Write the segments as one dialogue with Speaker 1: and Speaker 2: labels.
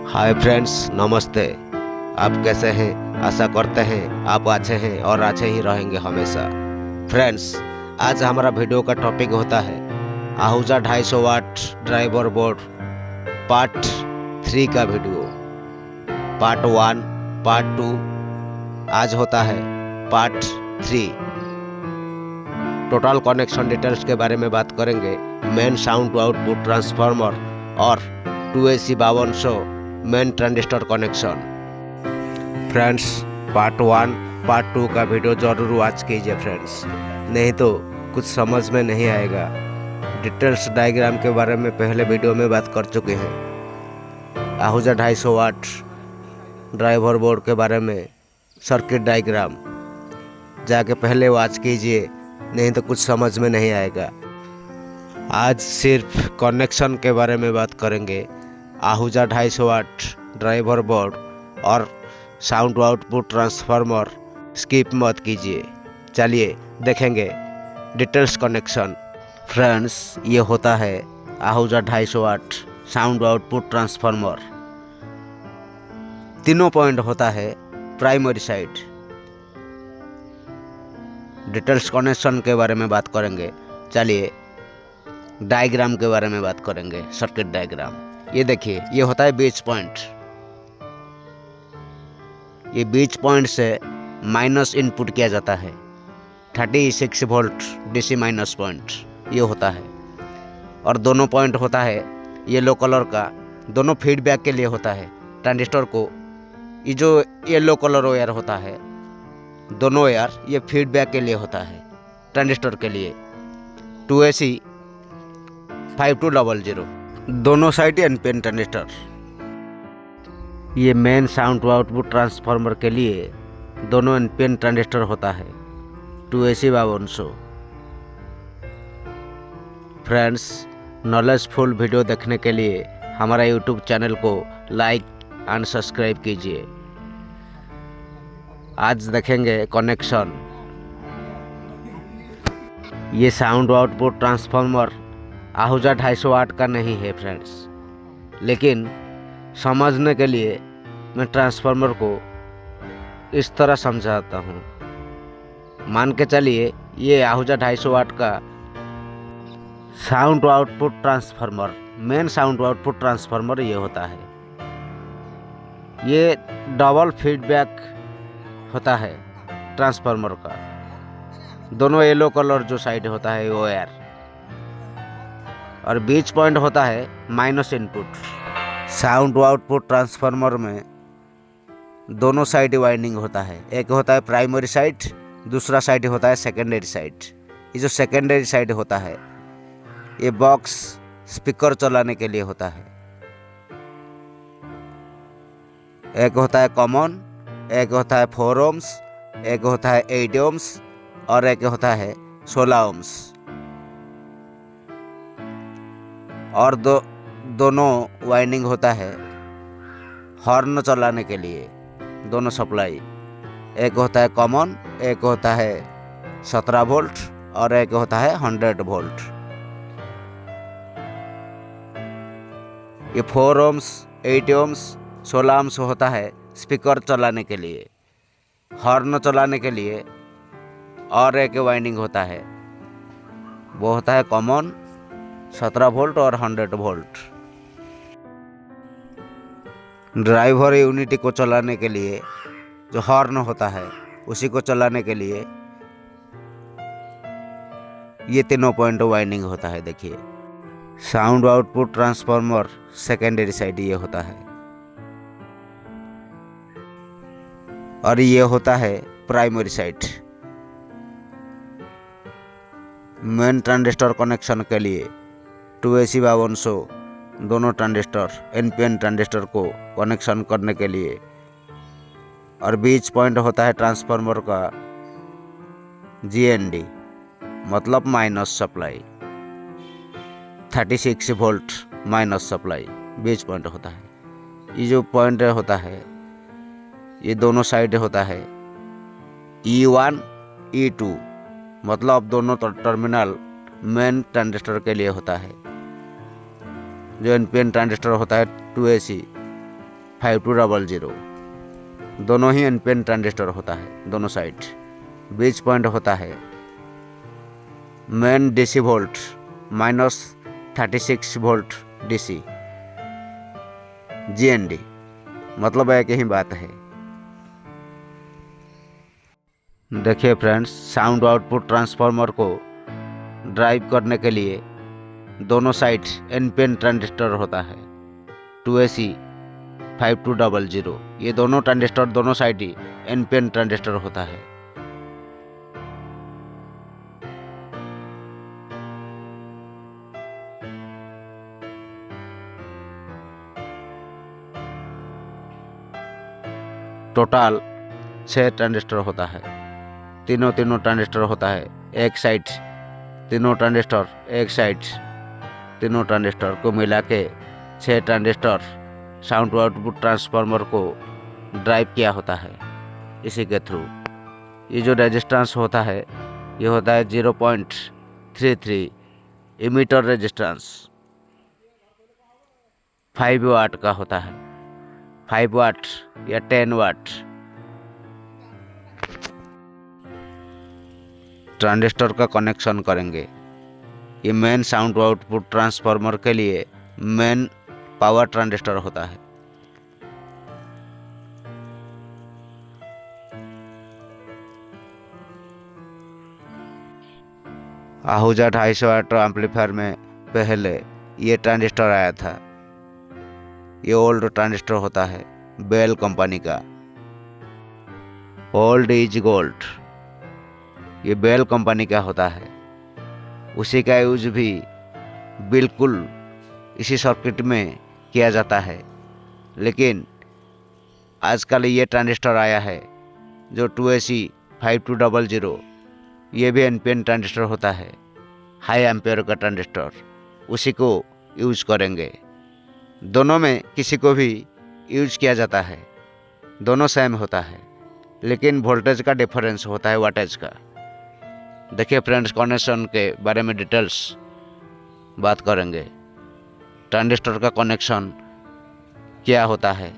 Speaker 1: Hi friends, नमस्ते। आप कैसे हैं? आशा करते हैं आप अच्छे हैं और अच्छे ही रहेंगे हमेशा। फ्रेंड्स, आज हमारा वीडियो का टॉपिक होता है आहूजा 250 वाट ड्राइवर बोर्ड पार्ट 3 का वीडियो। पार्ट 1, पार्ट 2, आज होता है पार्ट 3। टोटल कनेक्शन डिटेल्स के बारे में बात करेंगे। Main sound to output transformer और 2AC 5200 main transistor connection. Friends, part 1, part 2 का वीडियो जरूर वॉच कीजिए फ्रेंड्स, नहीं तो कुछ समझ में नहीं आएगा। डिटेल्स डायग्राम के बारे में पहले वीडियो में बात कर चुके हैं। आहूजा 250 वाट ड्राइवर बोर्ड के बारे में सर्किट डायग्राम जाके पहले वॉच कीजिए, नहीं तो कुछ समझ में नहीं आएगा। आज सिर्फ कनेक्शन के बारे में बात करेंगे। आहूजा 250 वाट ड्राइवर बोर्ड और साउंड आउटपुट ट्रांसफार्मर स्किप मत कीजिए। चलिए देखेंगे डिटेल्स कनेक्शन। फ्रेंड्स, ये होता है आहूजा 250 वाट साउंड आउटपुट ट्रांसफार्मर। तीनों पॉइंट होता है प्राइमरी साइड। डिटेल्स कनेक्शन के बारे में बात करेंगे। चलिए डायग्राम के बारे में बात करेंगे। सर्किट डायग्राम ये देखिए, ये होता है बीच पॉइंट। ये बीच पॉइंट से माइनस इनपुट किया जाता है। 36 वोल्ट डीसी माइनस पॉइंट ये होता है। और दोनों पॉइंट होता है येलो कलर का, दोनों फीडबैक के लिए होता है। ट्रांजिस्टर को ये जो येलो कलर वायर होता है, दोनों वायर ये फीडबैक के लिए होता है ट्रांजिस्टर के लिए। 2AC 5200 दोनों साइड एनपीएन ट्रांजिस्टर। ये main sound to output transformer के लिए दोनों एनपीएन ट्रांजिस्टर होता है 2AC 5200। फ्रेंड्स, नॉलेजफुल वीडियो देखने के लिए हमारा यूट्यूब चैनल को लाइक एंड सब्सक्राइब कीजिए। आज देखेंगे कनेक्शन। ये साउंड आउटपुट ट्रांसफार्मर आहूजा 250 वाट का नहीं है फ्रेंड्स, लेकिन समझने के लिए मैं ट्रांसफार्मर को इस तरह समझाता हूँ। मान के चलिए ये आहूजा 250 वाट का sound output transformer, main sound output transformer ये होता है। ये डबल फीडबैक होता है ट्रांसफार्मर का। दोनों येलो कलर जो साइड होता है वो वायर, और बीच पॉइंट होता है minus input. Sound output transformer में दोनों साइड वाइंडिंग होता है। एक होता है प्राइमरी साइड, दूसरा साइड होता है सेकेंडरी साइड। ये जो सेकेंडरी साइड होता है ये बॉक्स स्पीकर चलाने के लिए होता है। एक होता है कॉमन, एक होता है 4 ohms, एक होता है 8 ohms और एक होता है 16 ohms। और दोनों वाइंडिंग होता है हॉर्न चलाने के लिए, दोनों सप्लाई। एक होता है कॉमन, एक होता है 17 वोल्ट और एक होता है 100 वोल्ट। ये 4 ohms, 8 ohms, 16 ohms होता है स्पीकर चलाने के लिए, हॉर्न चलाने के लिए। और एक वाइंडिंग होता है, वो होता है कॉमन 17 वोल्ट और 100 वोल्ट। ड्राइवर यूनिटी को चलाने के लिए जो हॉर्न होता है उसी को चलाने के लिए ये तीनों पॉइंट वाइंडिंग होता है। देखिए sound output transformer secondary side ये होता है, और ये होता है primary side. Main transistor connection के लिए 2AC 5200 दोनों ट्रांजिस्टर एनपीएन ट्रांजिस्टर को कनेक्शन करने के लिए। और बीच पॉइंट होता है ट्रांसफार्मर का GND, मतलब minus supply. 36 volt minus supply बीच पॉइंट होता है। ये जो पॉइंट होता है ये दोनों साइड होता है E1 E2, मतलब दोनों टर्मिनल मेन ट्रांजिस्टर के लिए होता है। जो एनपीएन ट्रांजिस्टर होता है 2AC 5200। दोनों ही एनपीएन ट्रांजिस्टर होता है, दोनों साइड। बीच पॉइंट होता है main DC volt -36 volt DC GND, मतलब एक ही बात है। देखिए फ्रेंड्स, साउंड आउटपुट ट्रांसफार्मर को ड्राइव करने के लिए दोनों साइड एनपीएन ट्रांजिस्टर होता है 2AC 5200। ये दोनों ट्रांजिस्टर दोनों साइड ही एनपीएन ट्रांजिस्टर होता है। टोटल 6 ट्रांजिस्टर होता है, तीनों ट्रांजिस्टर होता है एक साइड, तीनों ट्रांजिस्टर एक साइड, तीनों ट्रांजिस्टर को मिला के 6 ट्रांजिस्टर साउंड आउटपुट ट्रांसफार्मर को ड्राइव किया होता है इसी के थ्रू। ये जो रेजिस्टेंस होता है ये होता है 0.33 इमीटर रेजिस्टेंस, 5 वाट का होता है, 5 वाट या 10 वाट। ट्रांजिस्टर का कनेक्शन करेंगे। ये मेन साउंड आउटपुट ट्रांसफार्मर के लिए मेन पावर ट्रांजिस्टर होता है। आहूजा 250 वाट एम्पलीफायर में पहले ये ट्रांजिस्टर आया था। ये ओल्ड ट्रांजिस्टर होता है, बेल कंपनी का। ओल्ड इज गोल्ड, ये बेल कंपनी का होता है। उसी का यूज भी बिल्कुल इसी सर्किट में किया जाता है। लेकिन आजकल ये ट्रांजिस्टर आया है जो 2AC 5200, ये भी एनपीएन ट्रांजिस्टर होता है, हाई एम्पेयर का ट्रांजिस्टर। उसी को यूज करेंगे। दोनों में किसी को भी यूज किया जाता है, दोनों सेम होता है, लेकिन वोल्टेज का डिफरेंस होता है वाटेज का। देखिए फ्रेंड्स, कनेक्शन के बारे में डिटेल्स बात करेंगे। ट्रांजिस्टर का कनेक्शन क्या होता है।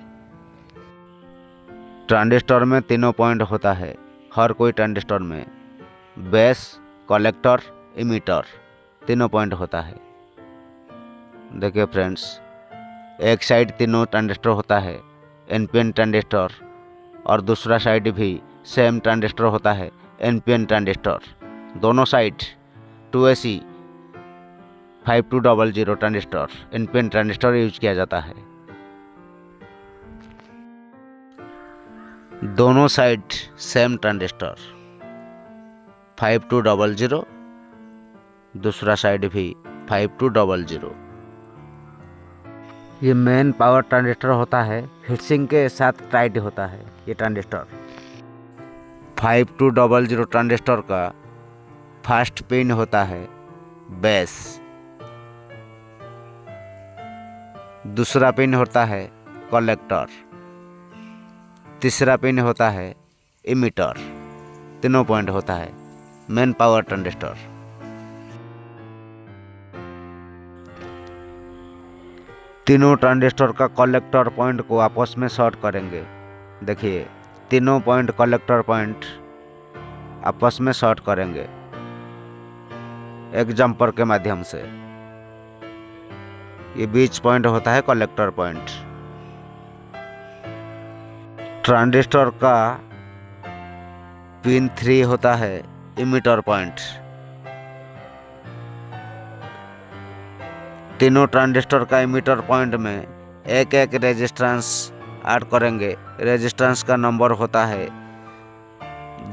Speaker 1: ट्रांजिस्टर में तीनों पॉइंट होता है, हर कोई ट्रांजिस्टर में बेस, कलेक्टर, इमीटर, तीनों पॉइंट होता है। देखिए फ्रेंड्स, एक साइड तीनों ट्रांजिस्टर होता है एनपीएन ट्रांजिस्टर, और दूसरा साइड भी सेम ट्रांजिस्टर होता है एनपीएन ट्रांजिस्टर। दोनों side 2AC 5200 transistor NPN transistor use किया जाता है। दोनों साइड सेम ट्रांजिस्टर 5200, दूसरा साइड भी 5200। ये मेन पावर ट्रांजिस्टर होता है, हीटसिंक के साथ टाइट होता है ये ट्रांजिस्टर। 5200 ट्रांजिस्टर का फर्स्ट पिन होता है बेस, दूसरा पिन होता है कलेक्टर, तीसरा पिन होता है इमीटर। तीनों पॉइंट होता है मेन पावर ट्रांजिस्टर। तीनों ट्रांजिस्टर का कलेक्टर पॉइंट को आपस में शॉर्ट करेंगे। देखिए, तीनों पॉइंट कलेक्टर पॉइंट आपस में शॉर्ट करेंगे एक जंपर के माध्यम से। ये बीच पॉइंट होता है कलेक्टर पॉइंट। ट्रांजिस्टर का पिन 3 होता है इमीटर पॉइंट। तीनों ट्रांजिस्टर का इमीटर पॉइंट में एक एक रेजिस्टेंस ऐड करेंगे। रेजिस्टेंस का नंबर होता है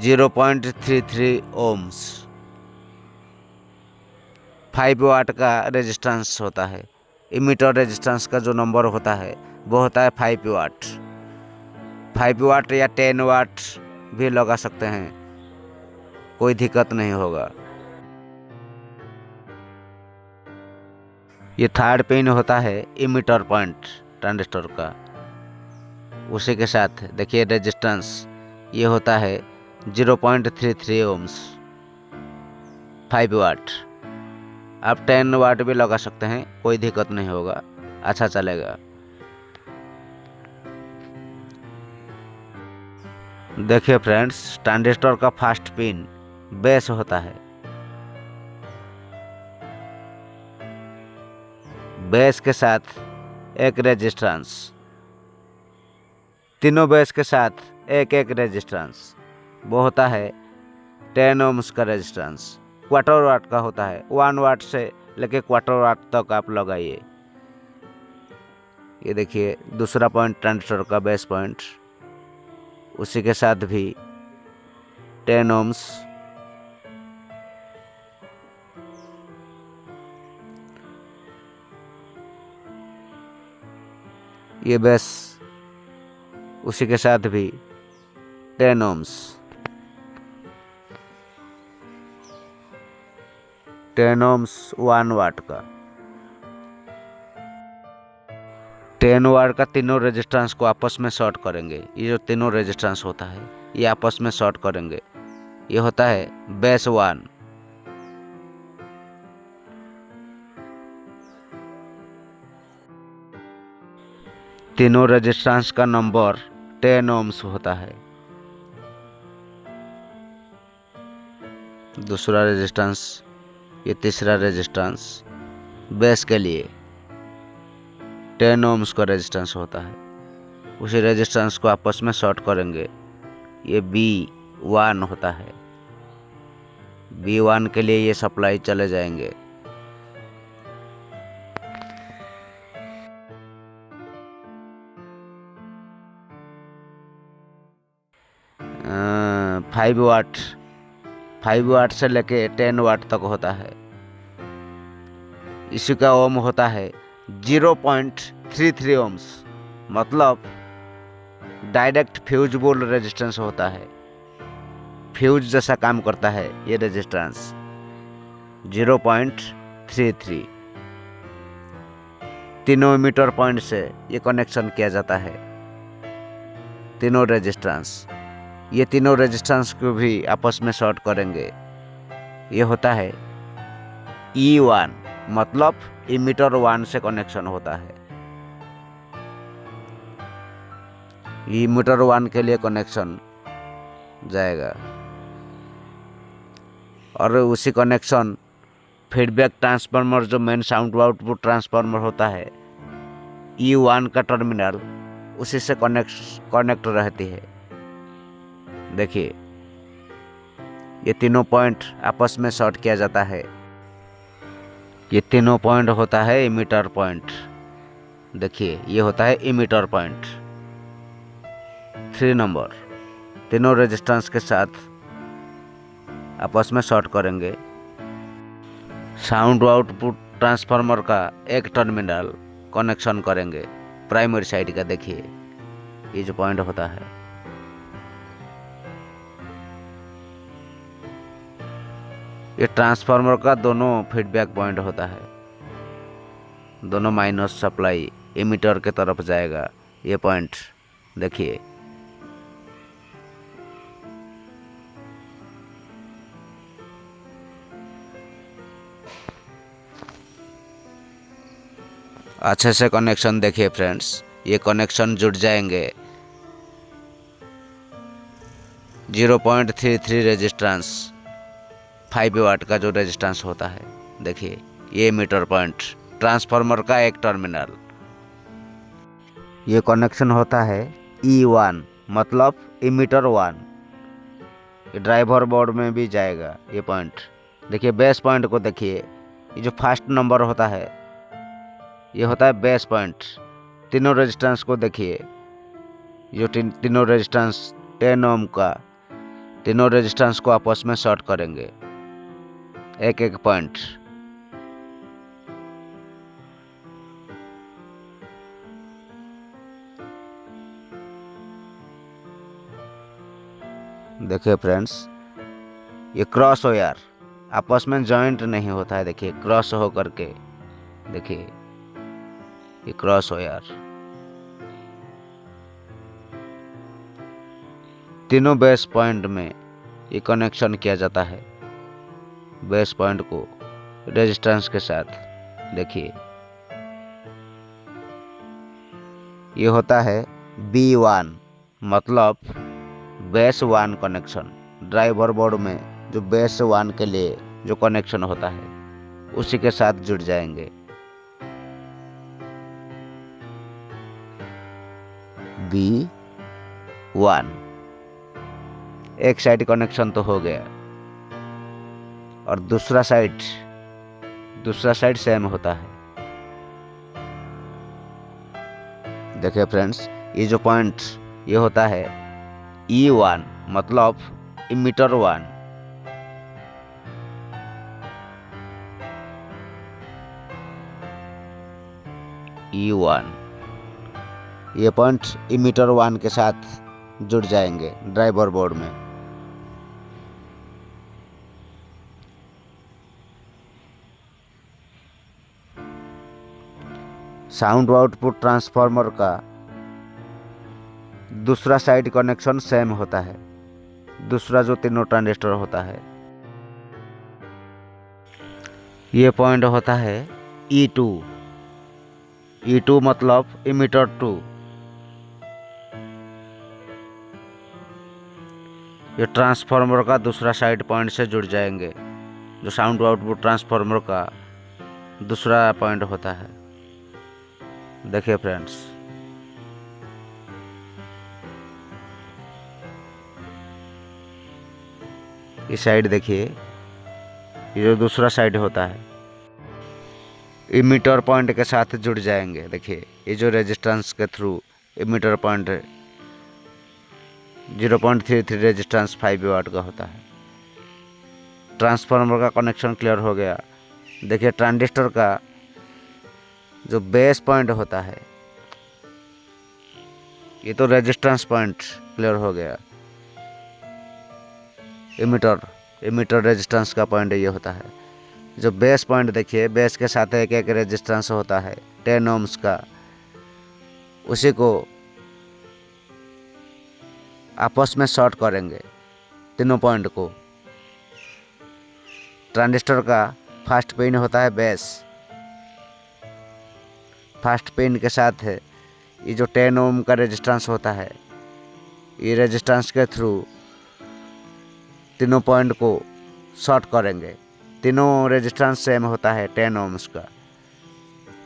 Speaker 1: 0.33 ओम्स। 5 वाट का रेजिस्टेंस होता है। इमीटर रेजिस्टेंस का जो नंबर होता है वो होता है 5 वाट। 5 वाट या 10 वाट भी लगा सकते हैं, कोई दिक्कत नहीं होगा। ये थर्ड पिन होता है इमीटर पॉइंट ट्रांजिस्टर का। उसी के साथ देखिए रेजिस्टेंस ये होता है 0.33 ओम्स, 5 वाट। आप 10 वाट भी लगा सकते हैं, कोई दिक्कत नहीं होगा, अच्छा चलेगा। देखिए फ्रेंड्स, ट्रांजिस्टर का फर्स्ट पिन बेस होता है। बेस के साथ एक रेजिस्टेंस, तीनों बेस के साथ एक एक रेजिस्टेंस, वो होता है 10 ओम्स का रेजिस्टेंस। क्वार्टर वाट का होता है, 1 वाट से लेके क्वार्टर वाट तक आप लगाइए। ये देखिए दूसरा पॉइंट ट्रांजिस्टर का बेस पॉइंट, उसी के साथ भी 10 ओम्स। ये बेस उसी के साथ भी 10 ओम्स। 10 ओम्स 1 वाट का। 10 वाट का तीनों रेजिस्टेंस को आपस में शॉर्ट करेंगे। ये जो तीनों रेजिस्टेंस होता है ये आपस में शॉर्ट करेंगे। ये होता है बेस 1। तीनों रेजिस्टेंस का नंबर 10 ओम्स होता है। दूसरा रेजिस्टेंस, ये तीसरा रेजिस्टेंस बेस के लिए 10 ओम्स का रेजिस्टेंस होता है। उसी रेजिस्टेंस को आपस में शॉर्ट करेंगे। ये B1 होता है। B1 के लिए ये सप्लाई चले जाएंगे। फाइव वाट से लेके 10 वाट तक होता है। इसी का ओम होता है 0.33 ओम्स, मतलब डायरेक्ट फ्यूजिबल रेजिस्टेंस होता है। फ्यूज जैसा काम करता है ये रेजिस्टेंस। 0.33 तीनों एमीटर पॉइंट से ये कनेक्शन किया जाता है। तीनों रेजिस्टेंस, ये तीनों रेजिस्टेंस को भी आपस में शॉर्ट करेंगे। ये होता है E1, मतलब इमीटर 1 से कनेक्शन होता है। इमीटर 1 के लिए कनेक्शन जाएगा और उसी कनेक्शन फीडबैक ट्रांसफार्मर, जो main sound to output transformer होता है, E1 का टर्मिनल उसी से कनेक्ट रहती है। देखिए ये तीनों पॉइंट आपस में शॉर्ट किया जाता है। ये तीनों पॉइंट होता है इमीटर पॉइंट। देखिए ये होता है इमीटर पॉइंट 3 नंबर। तीनों रेजिस्टेंस के साथ आपस में शॉर्ट करेंगे। साउंड आउटपुट ट्रांसफार्मर का एक टर्मिनल कनेक्शन करेंगे प्राइमरी साइड का। देखिए ये जो पॉइंट होता है, ये ट्रांसफार्मर का दोनों फीडबैक पॉइंट होता है। दोनों माइनस सप्लाई इमीटर के तरफ जाएगा। ये पॉइंट देखिए, अच्छे से कनेक्शन देखिए फ्रेंड्स, ये कनेक्शन जुड़ जाएंगे। 0.33 रेजिस्टेंस 5 वाट का जो रेजिस्टेंस होता है, देखिए ये मीटर पॉइंट ट्रांसफार्मर का एक टर्मिनल। ये कनेक्शन होता है E1, मतलब इमीटर 1। ये ड्राइवर बोर्ड में भी जाएगा ये पॉइंट। देखिए बेस पॉइंट को देखिए, ये जो फर्स्ट नंबर होता है ये होता है बेस पॉइंट। तीनों रेजिस्टेंस को देखिए, जो तीनों रेजिस्टेंस 10 ओम का, तीनों रेजिस्टेंस को आपस में शॉर्ट करेंगे एक एक पॉइंट। देखिए फ्रेंड्स, ये क्रॉस वायर आपस में जॉइंट नहीं होता है। देखिए क्रॉस हो करके, देखिए ये क्रॉस वायर। तीनों बेस पॉइंट में ये कनेक्शन किया जाता है। बेस पॉइंट को रेजिस्टेंस के साथ देखिए, ये होता है B1, मतलब बेस 1 कनेक्शन, ड्राइवर बोर्ड में जो बेस 1 के लिए जो कनेक्शन होता है उसी के साथ जुड़ जाएंगे। B1 एक साइड कनेक्शन तो हो गया, और दूसरा साइड सेम होता है। देखिए फ्रेंड्स, ये जो पॉइंट ये होता है E1 मतलब इमीटर 1। E1 ये पॉइंट इमीटर 1 के साथ जुड़ जाएंगे ड्राइवर बोर्ड में। साउंड आउटपुट ट्रांसफार्मर का दूसरा साइड कनेक्शन सेम होता है, दूसरा जो तीनों ट्रांजिस्टर होता है। ये पॉइंट होता है E2 मतलब इमीटर 2। ये ट्रांसफार्मर का दूसरा साइड पॉइंट से जुड़ जाएंगे, जो साउंड आउटपुट ट्रांसफार्मर का दूसरा पॉइंट होता है। देखिए फ्रेंड्स, इस साइड देखिए, ये जो दूसरा साइड होता है इमीटर पॉइंट के साथ जुड़ जाएंगे। देखिए ये जो रेजिस्टेंस के थ्रू इमीटर पॉइंट 0.33 रेजिस्टेंस 5 वाट का होता है। ट्रांसफार्मर का कनेक्शन क्लियर हो गया। देखिए ट्रांजिस्टर का जो बेस पॉइंट होता है, ये तो रेजिस्टेंस पॉइंट क्लियर हो गया। इमीटर रेजिस्टेंस का पॉइंट ये होता है। जो बेस पॉइंट देखिए, बेस के साथ एक एक रेजिस्टेंस होता है 10 ओम्स का, उसी को आपस में शॉर्ट करेंगे तीनों पॉइंट को। ट्रांजिस्टर का फर्स्ट पिन होता है बेस, फर्स्ट पिन के साथ है ये जो 10 ओम का रेजिस्टेंस होता है, ये रेजिस्टेंस के थ्रू तीनों पॉइंट को शॉर्ट करेंगे। तीनों रेजिस्टेंस सेम होता है 10 ओम्स का,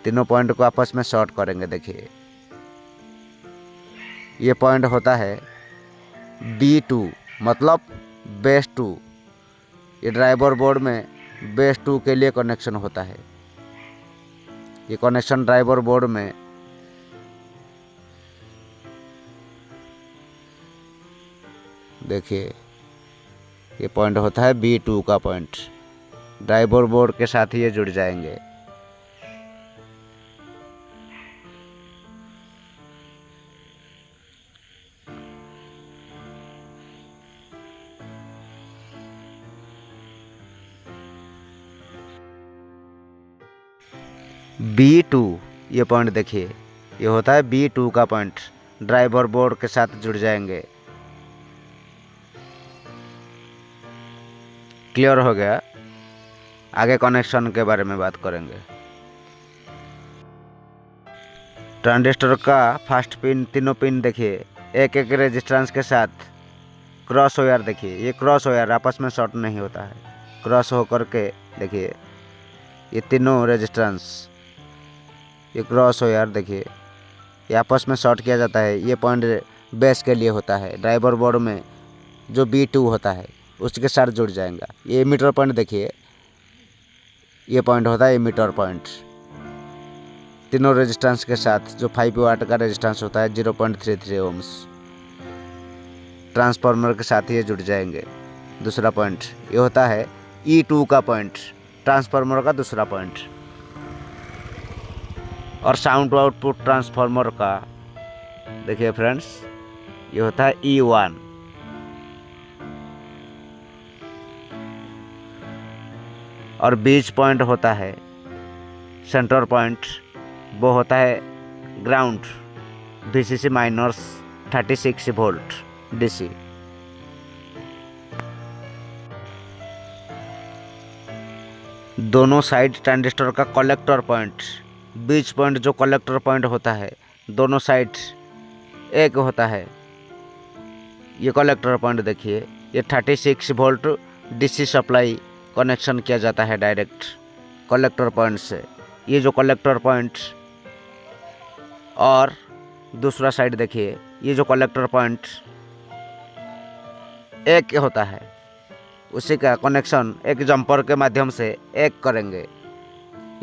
Speaker 1: तीनों पॉइंट को आपस में शॉर्ट करेंगे। देखिए ये पॉइंट होता है B2 मतलब बेस 2। ये ड्राइवर बोर्ड में बेस 2 के लिए कनेक्शन होता है। ये कनेक्शन ड्राइवर बोर्ड में देखिए, ये पॉइंट होता है B2 का पॉइंट, ड्राइवर बोर्ड के साथ ही ये जुड़ जाएंगे। B2 ये पॉइंट देखिए, ये होता है B2 का पॉइंट, ड्राइवर बोर्ड के साथ जुड़ जाएंगे। क्लियर हो गया। आगे कनेक्शन के बारे में बात करेंगे। ट्रांजिस्टर का फर्स्ट पिन, तीनों पिन देखिए एक एक रेजिस्टेंस के साथ क्रॉस वायर। देखिए ये क्रॉस वायर आपस में शॉर्ट नहीं होता है, क्रॉस हो करके देखिए ये तीनों रेजिस्टेंस, ये क्रॉस वायर देखिए ये आपस में शॉर्ट किया जाता है। ये पॉइंट बेस के लिए होता है, ड्राइवर बोर्ड में जो B2 होता है उसके साथ जुड़ जाएगा। ये इमीटर पॉइंट देखिए, ये पॉइंट होता है इमीटर पॉइंट, तीनों रेजिस्टेंस के साथ जो 5 वाट का रेजिस्टेंस होता है 0.33 ओम्स, ट्रांसफार्मर के साथ ये जुड़ जाएंगे। दूसरा पॉइंट ये होता है E2 का पॉइंट, ट्रांसफार्मर का दूसरा पॉइंट। और साउंड आउटपुट ट्रांसफार्मर का देखिए फ्रेंड्स, ये होता है E1। और बीच पॉइंट होता है सेंटर पॉइंट, वो होता है ground, VCC minus 36 volt DC। दोनों साइड ट्रांजिस्टर का कलेक्टर पॉइंट, बीच पॉइंट जो कलेक्टर पॉइंट होता है, दोनों साइड एक होता है। ये कलेक्टर पॉइंट देखिए, ये 36 वोल्ट डीसी सप्लाई कनेक्शन किया जाता है डायरेक्ट कलेक्टर पॉइंट से। ये जो कलेक्टर पॉइंट और दूसरा साइड देखिए, ये जो कलेक्टर पॉइंट एक होता है उसी का कनेक्शन एक जंपर के माध्यम से एक करेंगे।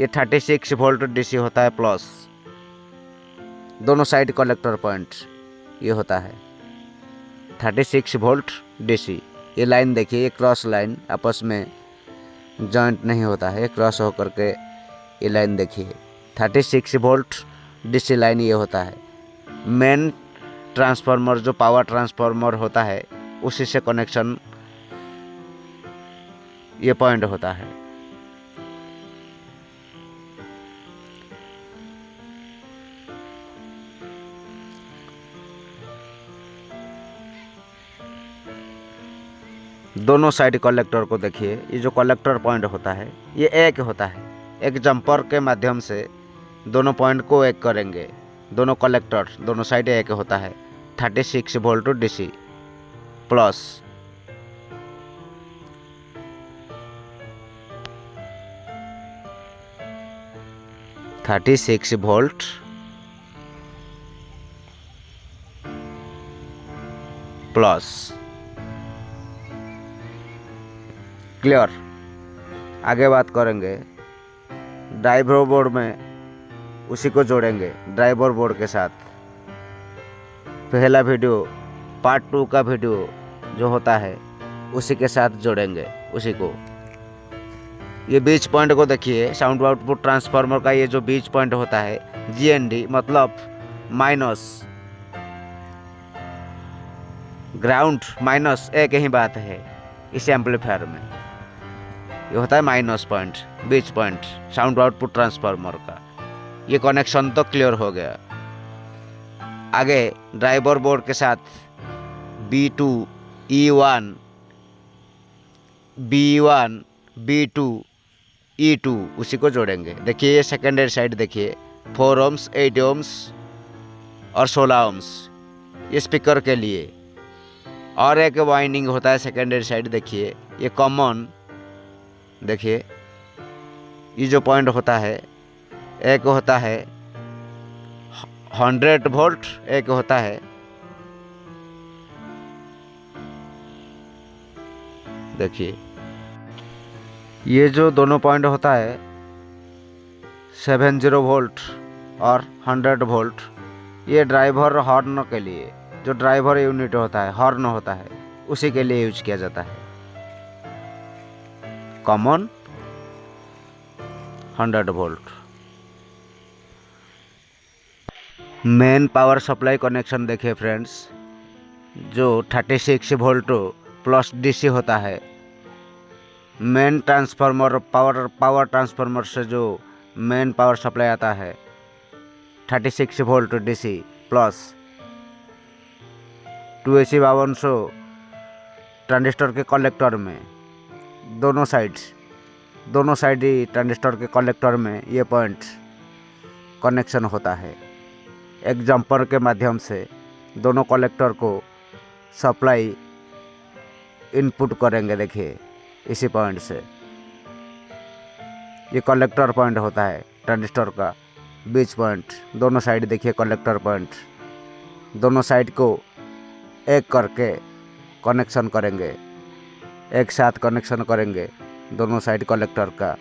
Speaker 1: ये 36 वोल्ट डीसी होता है प्लस, दोनों साइड कलेक्टर पॉइंट ये होता है 36 वोल्ट डीसी। ये लाइन देखिए, ये क्रॉस लाइन आपस में जॉइंट नहीं होता है, क्रॉस होकर के ये लाइन देखिए 36 वोल्ट डीसी लाइन ये होता है। मेन ट्रांसफार्मर जो पावर ट्रांसफार्मर होता है उसी से कनेक्शन ये पॉइंट होता है। दोनों साइड कलेक्टर को देखिए, ये जो कलेक्टर पॉइंट होता है ये एक होता है, एक जंपर के माध्यम से दोनों पॉइंट को एक करेंगे। दोनों कलेक्टर दोनों साइड एक होता है 36 volt DC plus. (36 volt plus. Clear. आगे बात करेंगे ड्राइवर बोर्ड में, उसी को जोड़ेंगे ड्राइवर बोर्ड के साथ। पहला वीडियो पार्ट 2 का वीडियो जो होता है उसी के साथ जोड़ेंगे उसी को। ये बीच पॉइंट को देखिए, साउंड आउटपुट ट्रांसफार्मर का ये जो बीच पॉइंट होता है GND मतलब माइनस ग्राउंड माइनस एक ही बात है इस एम्पलीफायर में। ये होता है माइनस पॉइंट, बीच पॉइंट साउंड आउटपुट ट्रांसफार्मर का। ये कनेक्शन तो क्लियर हो गया। आगे ड्राइवर बोर्ड के साथ B2 E1 B1 B2 E2 उसी को जोड़ेंगे। देखिए ये सेकेंडरी साइड देखिए 4 ohms 8 ohms और 16 ohms ये स्पीकर के लिए। और एक वाइंडिंग होता है सेकेंडरी साइड देखिए, ये कॉमन देखिए, ये जो पॉइंट होता है एक होता है 100 वोल्ट, एक होता है देखिए ये जो दोनों पॉइंट होता है 70 वोल्ट और 100 वोल्ट। ये ड्राइवर हॉर्न के लिए, जो ड्राइवर यूनिट होता है हॉर्न होता है उसी के लिए यूज किया जाता है। Common 100 volt. Main power supply connection देखिए फ्रेंड्स, जो 36 वोल्ट प्लस डीसी होता है। मेन ट्रांसफार्मर पावर ट्रांसफार्मर से जो मेन पावर सप्लाई आता है 36 volt DC plus 2AC 5200 transistor के कलेक्टर में दोनों साइड ट्रांजिस्टर के कलेक्टर में ये पॉइंट कनेक्शन होता है। एक जंपर के माध्यम से दोनों कलेक्टर को सप्लाई इनपुट करेंगे। देखिए इसी पॉइंट से ये कलेक्टर पॉइंट होता है ट्रांजिस्टर का बीच पॉइंट। दोनों साइड देखिए कलेक्टर पॉइंट, दोनों साइड को एक करके कनेक्शन करेंगे, एक साथ कनेक्शन करेंगे दोनों साइड कलेक्टर का।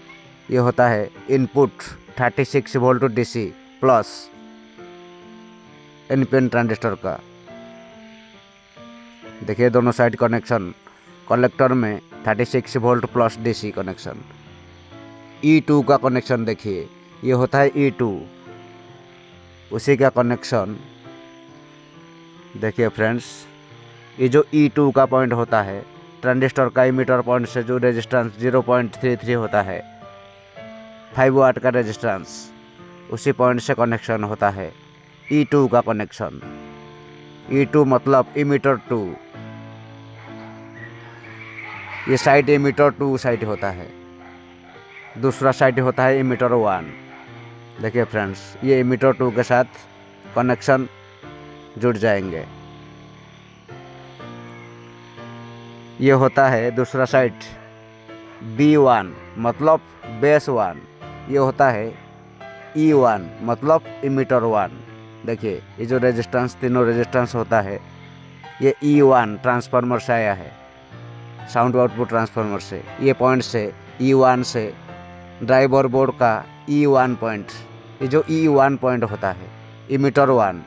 Speaker 1: ये होता है input 36 volt DC plus NPN transistor का। देखिए दोनों साइड कनेक्शन कलेक्टर में 36 volt plus DC connection. E2 का कनेक्शन देखिए, ये होता है E2 उसी का कनेक्शन। देखिए फ्रेंड्स, ये जो E2 का पॉइंट होता है ट्रांजिस्टर का इमीटर पॉइंट से जो रेजिस्टेंस 0.33 होता है 5 वाट का रेजिस्टेंस, उसी पॉइंट से कनेक्शन होता है E2 का कनेक्शन। E2 मतलब इमीटर 2, ये साइड इमीटर 2 साइड होता है, दूसरा साइड होता है इमीटर 1। देखिए फ्रेंड्स, ये इमीटर 2 के साथ कनेक्शन जुड़ जाएंगे।
Speaker 2: ये होता है दूसरा साइड B1 मतलब बेस 1। ये होता है E1 मतलब इमीटर 1। देखिए ये जो रेजिस्टेंस, तीनों रेजिस्टेंस होता है ये E1 ट्रांसफार्मर से आया है, साउंड आउटपुट ट्रांसफार्मर से। ये पॉइंट से E1 से ड्राइवर बोर्ड का E1 पॉइंट, ये जो E1 पॉइंट होता है इमीटर 1,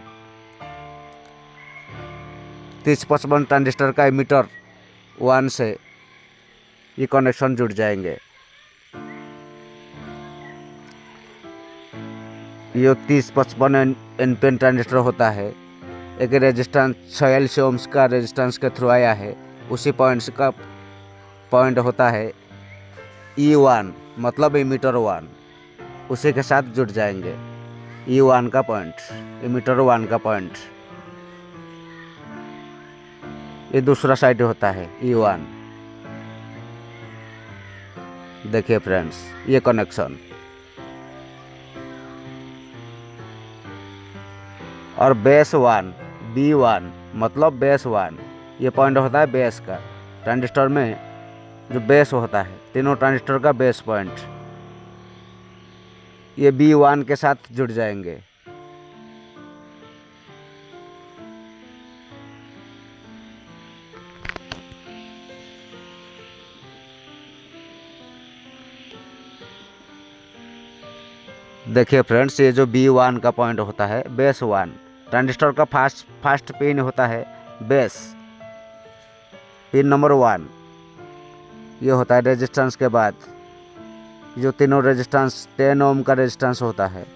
Speaker 2: 3055 ट्रांजिस्टर का इमीटर 1 से ये कनेक्शन जुड़ जाएंगे। ये 3055 एनपीएन ट्रांजिस्टर होता है, एक रेजिस्टेंस 46 ओम्स का रेजिस्टेंस के थ्रू आया है, उसी पॉइंट्स का पॉइंट होता है E1 मतलब इमीटर 1, उसी के साथ जुड़ जाएंगे। E1 का पॉइंट, इमीटर 1 का पॉइंट, ये दूसरा साइड होता है E1। देखिए फ्रेंड्स ये कनेक्शन, और बेस 1 B1 मतलब बेस 1, ये पॉइंट होता है बेस का। ट्रांजिस्टर में जो बेस होता है, तीनों ट्रांजिस्टर का बेस पॉइंट, ये B1 के साथ जुड़ जाएंगे। देखिए फ्रेंड्स ये जो B1 का पॉइंट होता है बेस 1, ट्रांजिस्टर का फर्स्ट पिन होता है बेस, पिन नंबर 1। ये होता है रेजिस्टेंस के बाद जो तीनों रेजिस्टेंस 10 ओम का रेजिस्टेंस होता है,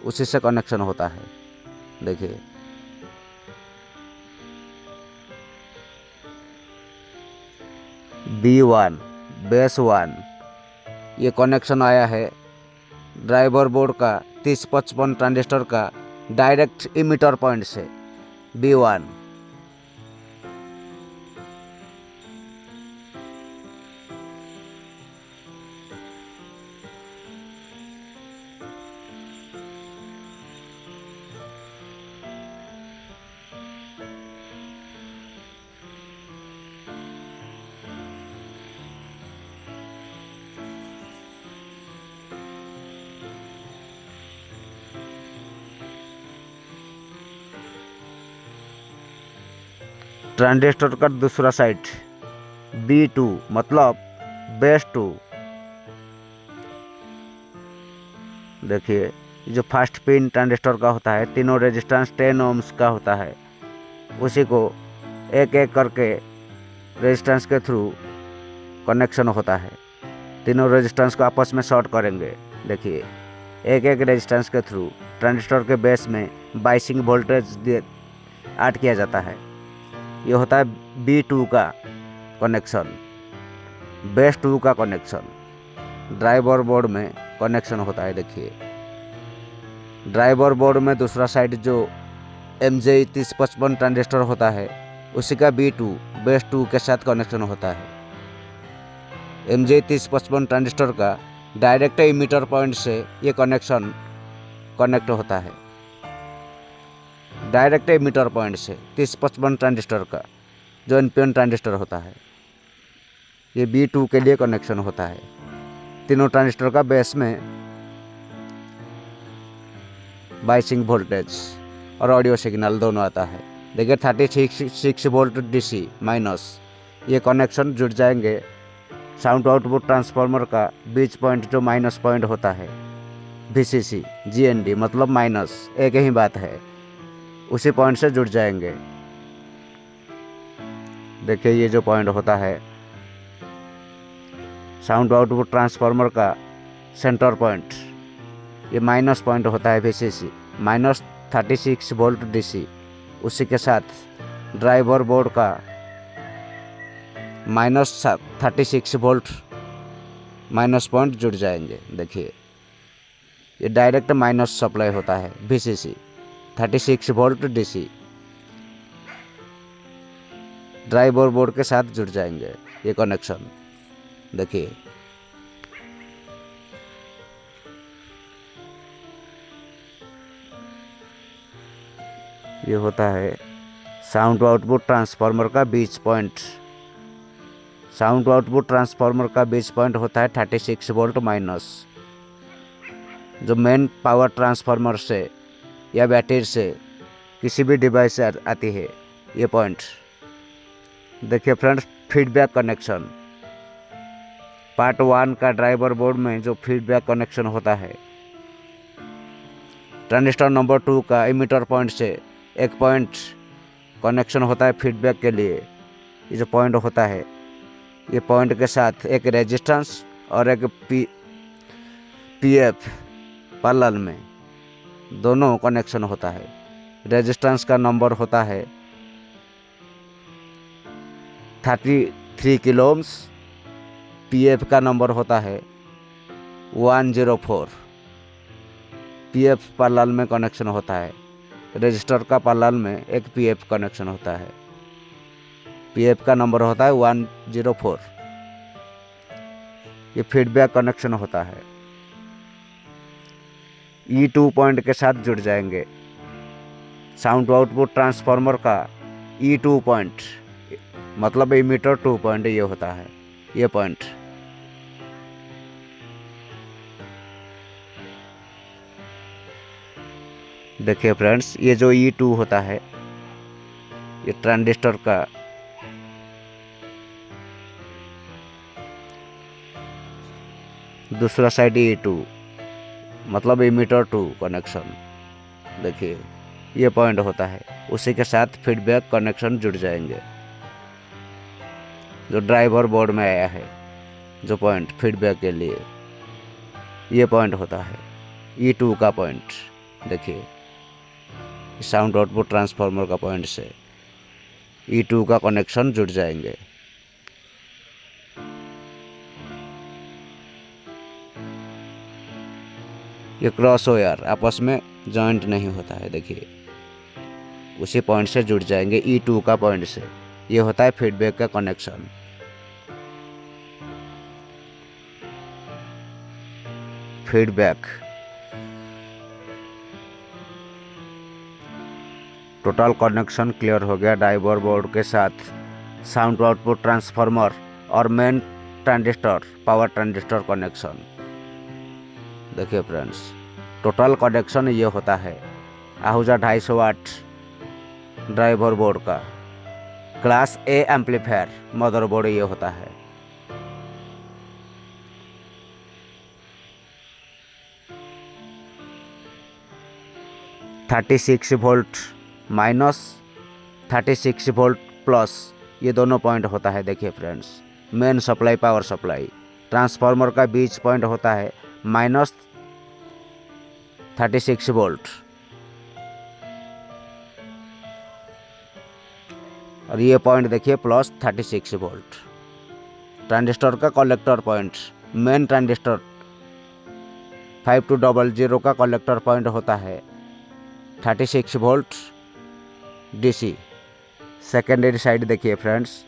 Speaker 2: उसी से कनेक्शन होता है। देखिए B1 बेस 1, ये कनेक्शन आया है ड्राइवर बोर्ड का 3055 ट्रांजिस्टर का डायरेक्ट इमीटर पॉइंट से B1। ट्रांजिस्टर का दूसरा साइड B2 मतलब बेस 2। देखिए जो फर्स्ट पिन ट्रांजिस्टर का होता है, तीनों रेजिस्टेंस 10 ओम्स का होता है, उसी को एक एक करके रेजिस्टेंस के थ्रू कनेक्शन होता है। तीनों रेजिस्टेंस को आपस में शॉर्ट करेंगे। देखिए एक एक रेजिस्टेंस के थ्रू ट्रांजिस्टर के बेस में बाइसिंग वोल्टेज ऐड किया जाता है। ये होता है B2 का कनेक्शन, बेस 2 का कनेक्शन, ड्राइवर बोर्ड में कनेक्शन होता है। देखिए ड्राइवर बोर्ड में दूसरा साइड जो MJ 3055 ट्रांजिस्टर होता है, उसी का B2 बेस 2 के साथ कनेक्शन होता है। MJ 3055 ट्रांजिस्टर का डायरेक्ट इमीटर पॉइंट से ये कनेक्शन कनेक्ट होता है, डायरेक्ट इमीटर पॉइंट से 3055 ट्रांजिस्टर का जो एनपीएन ट्रांजिस्टर होता है, ये B2 के लिए कनेक्शन होता है। तीनों ट्रांजिस्टर का बेस में बाइसिंग वोल्टेज और ऑडियो सिग्नल दोनों आता है। देखिए 36 वोल्ट DC माइनस, ये कनेक्शन जुड़ जाएंगे साउंड आउटपुट ट्रांसफार्मर का बीच पॉइंट जो माइनस पॉइंट होता है VCC GND मतलब माइनस, एक ही बात है, उसी पॉइंट से जुड़ जाएंगे। देखिए ये जो पॉइंट होता है साउंड आउटपुट ट्रांसफार्मर का सेंटर पॉइंट, ये माइनस पॉइंट होता है VCC माइनस 36 वोल्ट DC, उसी के साथ ड्राइवर बोर्ड का माइनस 36 वोल्ट माइनस पॉइंट जुड़ जाएंगे। देखिए ये डायरेक्ट माइनस सप्लाई होता है VCC 36 volt DC, driver board के साथ जुड़ जाएंगे ये कनेक्शन। देखिए ये होता है साउंड आउटपुट ट्रांसफार्मर का बीच point sound to output transformer का बेस पॉइंट होता है 36 वोल्ट माइनस। जो मेन पावर ट्रांसफार्मर से या बैटरी से किसी भी डिवाइस से आती है ये पॉइंट। देखिए फ्रेंड्स, फीडबैक कनेक्शन पार्ट 1 का ड्राइवर बोर्ड में जो फीडबैक कनेक्शन होता है, ट्रांजिस्टर नंबर 2 का इमीटर पॉइंट से एक पॉइंट कनेक्शन होता है फीडबैक के लिए। ये जो पॉइंट होता है, ये पॉइंट के साथ एक रेजिस्टेंस और एक पीएफ पैरेलल में दोनों कनेक्शन होता है। रेजिस्टेंस का नंबर होता है 33 किलो ओम्स, पीएफ का नंबर होता है 104। पीएफ पैरेलल में कनेक्शन होता है, रजिस्टर का पैरेलल में एक पीएफ कनेक्शन होता है। पीएफ का नंबर होता है 104। ये फीडबैक कनेक्शन होता है। E2 पॉइंट के साथ जुड़ जाएंगे। साउंड आउटपुट ट्रांसफार्मर का E2 पॉइंट मतलब इमीटर 2 पॉइंट ये होता है, ये पॉइंट। देखिए फ्रेंड्स, ये जो E2 होता है ये ट्रांजिस्टर का दूसरा साइड E2 मतलब इमीटर 2 कनेक्शन। देखिए ये पॉइंट होता है, उसी के साथ फीडबैक कनेक्शन जुड़ जाएंगे। जो ड्राइवर बोर्ड में आया है जो पॉइंट फीडबैक के लिए, ये पॉइंट होता है E2 का पॉइंट। देखिए साउंड आउटपुट ट्रांसफार्मर का पॉइंट से E2 का कनेक्शन जुड़ जाएंगे। ये क्रॉस वायर आपस में जॉइंट नहीं होता है। देखिए उसी पॉइंट से जुड़ जाएंगे E2 का पॉइंट से। ये होता है फीडबैक का connection. Feedback total connection clear हो गया ड्राइवर बोर्ड के साथ साउंड आउटपुट ट्रांसफार्मर और main transistor power transistor connection. देखिए फ्रेंड्स, टोटल कनेक्शन ये होता है आहूजा 250 वाट ड्राइवर बोर्ड का क्लास ए एम्पलीफायर मदरबोर्ड ये होता है। (36 वोल्ट माइनस 36 वोल्ट प्लस ये दोनों पॉइंट होता है। देखिए friends, main supply power supply transformer का बीच पॉइंट होता है -36 वोल्ट और ये पॉइंट देखिए +36 वोल्ट। ट्रांजिस्टर का कलेक्टर पॉइंट मेन ट्रांजिस्टर 5200 का कलेक्टर पॉइंट होता है 36 वोल्ट डीसी। सेकेंडरी साइड देखिए फ्रेंड्स,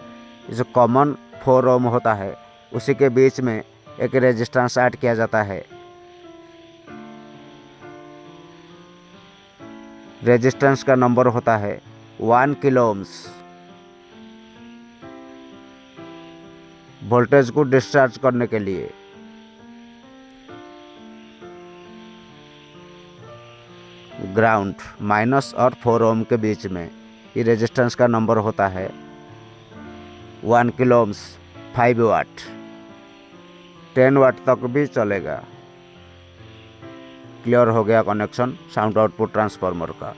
Speaker 2: जो कॉमन 4 ओम होता है उसी के बीच में एक रेजिस्टेंस ऐड किया जाता है। रेजिस्टेंस का नंबर होता है 1 किलो ओम्स। वोल्टेज को डिस्चार्ज करने के लिए ग्राउंड माइनस और 4 ओम के बीच में ये रेजिस्टेंस का नंबर होता है 1 किलो ओम्स। 5 वाट 10 वाट तक भी चलेगा। क्लियर हो गया कनेक्शन साउंड आउटपुट ट्रांसफार्मर का।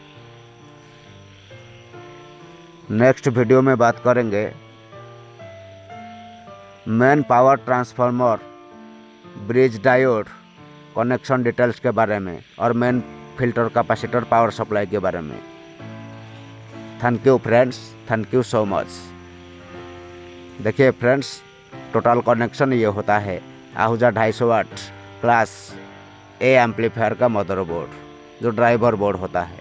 Speaker 2: नेक्स्ट वीडियो में बात करेंगे main power transformer bridge diode connection details के बारे में और main filter capacitor power supply के बारे में। Thank you friends, thank you so much. देखिए फ्रेंड्स, टोटल कनेक्शन ये होता है आहूजा 250 वाट क्लास ए एम्पलीफायर का मदरबोर्ड जो ड्राइवर बोर्ड होता है।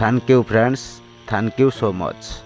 Speaker 2: Thank you friends, thank you so much.